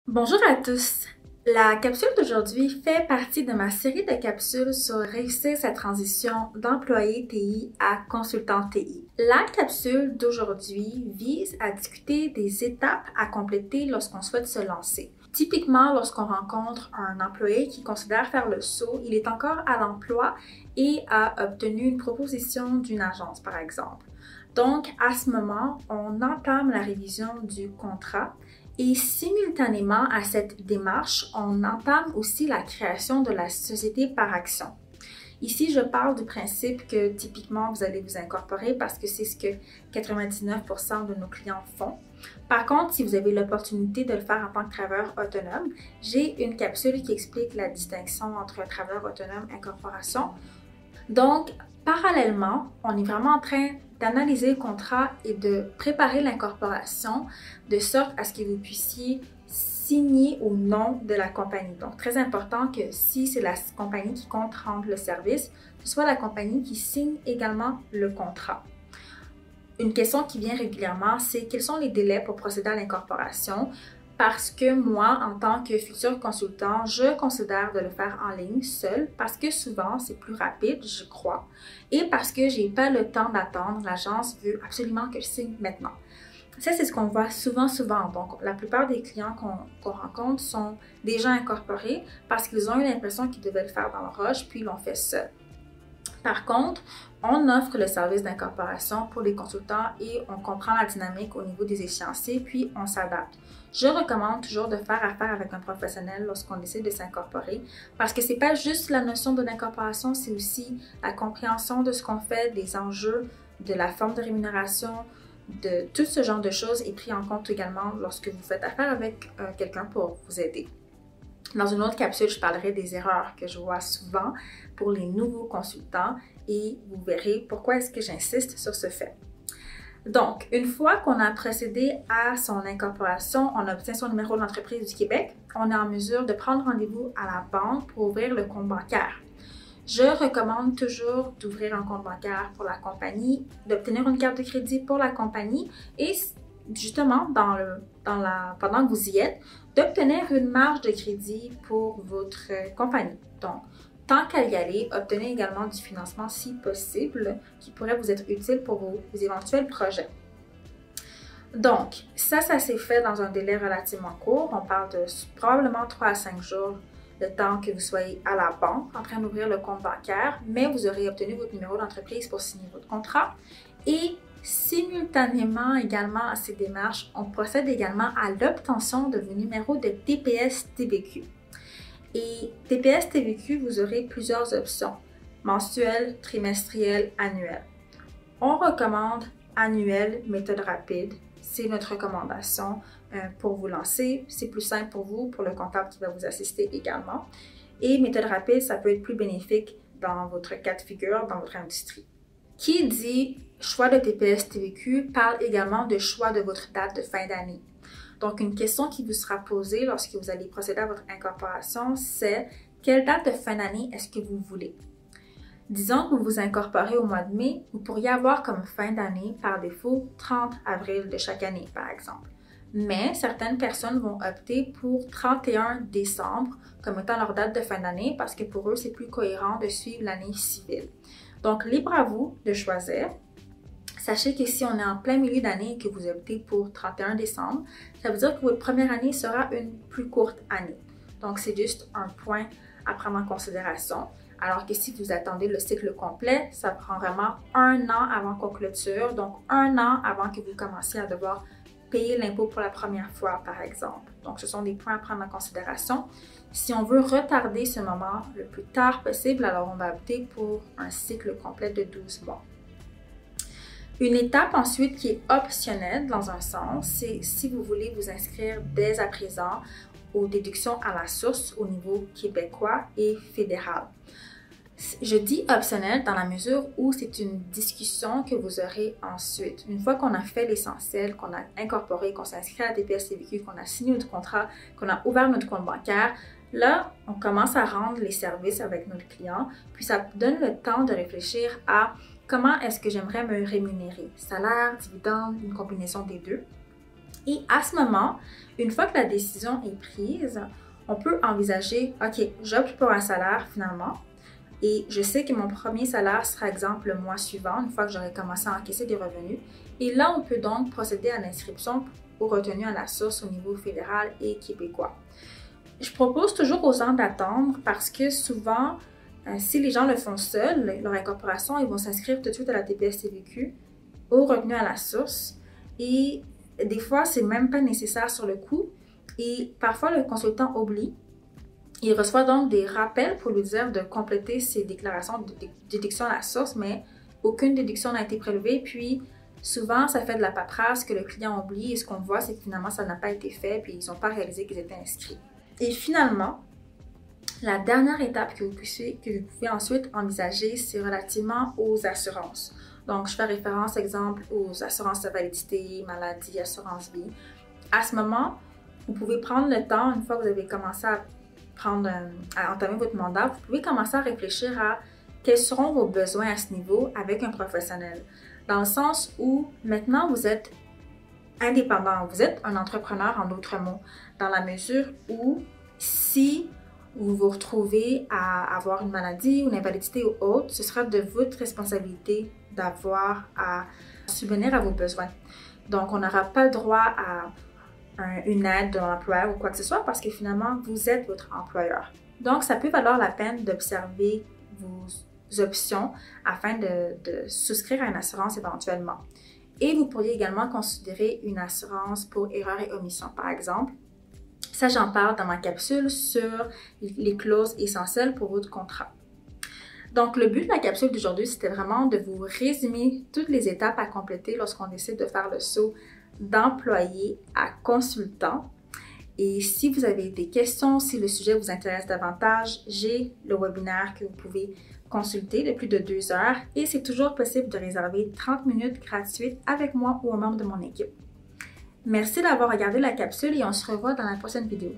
Bonjour à tous! La capsule d'aujourd'hui fait partie de ma série de capsules sur réussir sa transition d'employé TI à consultant TI. La capsule d'aujourd'hui vise à discuter des étapes à compléter lorsqu'on souhaite se lancer. Typiquement, lorsqu'on rencontre un employé qui considère faire le saut, il est encore à l'emploi et a obtenu une proposition d'une agence, par exemple. Donc, à ce moment, on entame la révision du contrat. Et simultanément à cette démarche, on entame aussi la création de la société par action. Ici, je parle du principe que typiquement, vous allez vous incorporer parce que c'est ce que 99% de nos clients font. Par contre, si vous avez l'opportunité de le faire en tant que travailleur autonome, j'ai une capsule qui explique la distinction entre travailleur autonome et incorporation. Donc, parallèlement, on est vraiment en train d'analyser le contrat et de préparer l'incorporation de sorte à ce que vous puissiez signer au nom de la compagnie. Donc, très important que si c'est la compagnie qui compte rendre le service, ce soit la compagnie qui signe également le contrat. Une question qui vient régulièrement, c'est quels sont les délais pour procéder à l'incorporation? Parce que moi, en tant que futur consultant, je considère de le faire en ligne seul parce que souvent, c'est plus rapide, je crois, et parce que j'ai pas le temps d'attendre. L'agence veut absolument que je signe maintenant. Ça, c'est ce qu'on voit souvent. Donc, la plupart des clients qu'on rencontre sont déjà incorporés parce qu'ils ont eu l'impression qu'ils devaient le faire dans leur rush, puis ils l'ont fait seul. Par contre, on offre le service d'incorporation pour les consultants et on comprend la dynamique au niveau des échéanciers, puis on s'adapte. Je recommande toujours de faire affaire avec un professionnel lorsqu'on essaie de s'incorporer parce que c'est pas juste la notion de l'incorporation, c'est aussi la compréhension de ce qu'on fait, des enjeux, de la forme de rémunération, de tout ce genre de choses est pris en compte également lorsque vous faites affaire avec quelqu'un pour vous aider. Dans une autre capsule, je parlerai des erreurs que je vois souvent pour les nouveaux consultants et vous verrez pourquoi est-ce que j'insiste sur ce fait. Donc, une fois qu'on a procédé à son incorporation, on obtient son numéro d'entreprise du Québec, on est en mesure de prendre rendez-vous à la banque pour ouvrir le compte bancaire. Je recommande toujours d'ouvrir un compte bancaire pour la compagnie, d'obtenir une carte de crédit pour la compagnie et justement, pendant que vous y êtes, d'obtenir une marge de crédit pour votre compagnie. Donc, tant qu'à y aller, obtenez également du financement si possible qui pourrait vous être utile pour vos éventuels projets. Donc, ça s'est fait dans un délai relativement court. On parle de probablement 3 à 5 jours le temps que vous soyez à la banque en train d'ouvrir le compte bancaire, mais vous aurez obtenu votre numéro d'entreprise pour signer votre contrat. Et simultanément également à ces démarches, on procède également à l'obtention de vos numéros de TPS-TVQ. Et TPS-TVQ, vous aurez plusieurs options, mensuel, trimestriel, annuel. On recommande annuel, méthode rapide. C'est notre recommandation pour vous lancer. C'est plus simple pour vous, pour le comptable qui va vous assister également. Et méthode rapide, ça peut être plus bénéfique dans votre cas de figure, dans votre industrie. Qui dit choix de TPS-TVQ parle également de choix de votre date de fin d'année. Donc, une question qui vous sera posée lorsque vous allez procéder à votre incorporation, c'est quelle date de fin d'année est-ce que vous voulez? Disons que vous vous incorporez au mois de mai, vous pourriez avoir comme fin d'année, par défaut, 30 avril de chaque année, par exemple. Mais certaines personnes vont opter pour 31 décembre comme étant leur date de fin d'année parce que pour eux, c'est plus cohérent de suivre l'année civile. Donc, libre à vous de choisir. Sachez que si on est en plein milieu d'année et que vous optez pour 31 décembre, ça veut dire que votre première année sera une plus courte année. Donc, c'est juste un point à prendre en considération. Alors que si vous attendez le cycle complet, ça prend vraiment 1 an avant qu'on clôture, donc 1 an avant que vous commenciez à devoir payer l'impôt pour la première fois, par exemple. Donc, ce sont des points à prendre en considération. Si on veut retarder ce moment le plus tard possible, alors on va opter pour un cycle complet de 12 mois. Une étape ensuite qui est optionnelle dans un sens, c'est si vous voulez vous inscrire dès à présent aux déductions à la source au niveau québécois et fédéral. Je dis optionnel dans la mesure où c'est une discussion que vous aurez ensuite. Une fois qu'on a fait l'essentiel, qu'on a incorporé, qu'on s'est inscrit à la TPS-TVQ, qu'on a signé notre contrat, qu'on a ouvert notre compte bancaire, là, on commence à rendre les services avec notre client, puis ça donne le temps de réfléchir à comment est-ce que j'aimerais me rémunérer? Salaire, dividende, une combinaison des deux. Et à ce moment, une fois que la décision est prise, on peut envisager, OK, j'opte pour un salaire finalement et je sais que mon premier salaire sera exemple le mois suivant, une fois que j'aurai commencé à encaisser des revenus. Et là, on peut donc procéder à l'inscription aux retenues à la source au niveau fédéral et québécois. Je propose toujours aux gens d'attendre parce que souvent, si les gens le font seuls, leur incorporation, ils vont s'inscrire tout de suite à la TPS-TVQ, aux retenues à la source et des fois, c'est même pas nécessaire sur le coup et parfois le consultant oublie. Il reçoit donc des rappels pour lui dire de compléter ses déclarations de déduction à la source, mais aucune déduction n'a été prélevée. Puis souvent, ça fait de la paperasse que le client oublie et ce qu'on voit, c'est que finalement, ça n'a pas été fait puis ils n'ont pas réalisé qu'ils étaient inscrits. Et finalement, la dernière étape que vous pouvez ensuite envisager, c'est relativement aux assurances. Donc, je fais référence, exemple, aux assurances de validité, maladie, assurance vie. À ce moment, vous pouvez prendre le temps, une fois que vous avez commencé à entamer votre mandat, vous pouvez commencer à réfléchir à quels seront vos besoins à ce niveau avec un professionnel. Dans le sens où maintenant vous êtes indépendant, vous êtes un entrepreneur en d'autres mots, dans la mesure où si vous vous retrouvez à avoir une maladie ou une invalidité ou autre, ce sera de votre responsabilité d'avoir à subvenir à vos besoins. Donc, on n'aura pas le droit à une aide de l'employeur ou quoi que ce soit parce que finalement, vous êtes votre employeur. Donc, ça peut valoir la peine d'observer vos options afin de souscrire à une assurance éventuellement. Et vous pourriez également considérer une assurance pour erreur et omission, par exemple. Ça, j'en parle dans ma capsule sur les clauses essentielles pour votre contrat. Donc, le but de la capsule d'aujourd'hui, c'était vraiment de vous résumer toutes les étapes à compléter lorsqu'on décide de faire le saut d'employé à consultant. Et si vous avez des questions, si le sujet vous intéresse davantage, j'ai le webinaire que vous pouvez consulter de plus de 2 heures et c'est toujours possible de réserver 30 minutes gratuites avec moi ou un membre de mon équipe. Merci d'avoir regardé la capsule et on se revoit dans la prochaine vidéo.